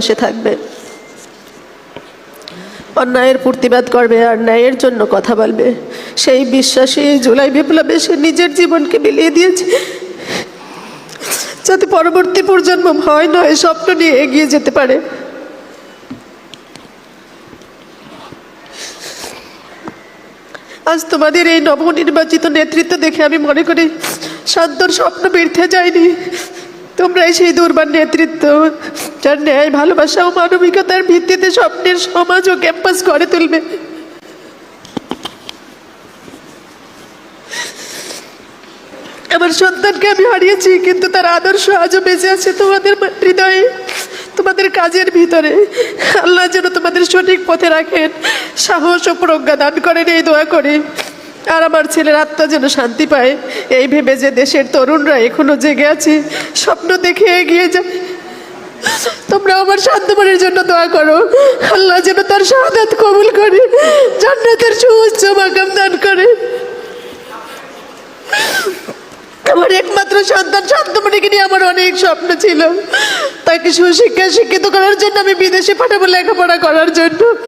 পাশে থাকবে, অন্যায়ের প্রতিবাদ করবে আর ন্যায়ের জন্য কথা বলবে। সেই বিশ্বাসে জুলাই বিপ্লবে সে নিজের জীবনকে বিলিয়ে দিয়েছে, যাতে পরবর্তী প্রজন্ম ভয় নয় স্বপ্ন নিয়ে এগিয়ে যেতে পারে। আজ তোমাদের এই নবনির্বাচিত নেতৃত্ব দেখে আমি মনে করি শান্তর স্বপ্ন বৃথা যায়নি। তোমরাই সেই দুর্বার নেতৃত্ব, যার ন্যায়, ভালোবাসা ও মানবিকতার ভিত্তিতে স্বপ্নের সমাজ ও ক্যাম্পাস গড়ে তুলবে। আমার সন্তানকে আমি হারিয়েছি, কিন্তু তার আদর্শ আজও বেঁচে আছে তোমাদের হৃদয়ে, তোমাদের কাজের ভিতরে। আল্লাহ যেন তোমাদের সঠিক পথে রাখেন, সাহস ও প্রজ্ঞা দান করেন, এই দোয়া করে। আর আমার ছেলের আত্মা যেন শান্তি পায়, এই ভেবে যে দেশের তরুণরা এখনো জেগে আছে, স্বপ্ন দেখে এগিয়ে যায়। তোমরা আমার শান্তমনের জন্য দোয়া করো, আল্লাহ যেন তার শাহাদাত কবুল করে, জান্নাতের সুউচ্চ মাকাম দান করে। আমার একমাত্র সন্তান শান্তমণিকে নিয়ে আমার অনেক স্বপ্ন ছিল, তাকে সুশিক্ষায় শিক্ষিত করার জন্য, আমি বিদেশে পাঠাবো লেখাপড়া করার জন্য।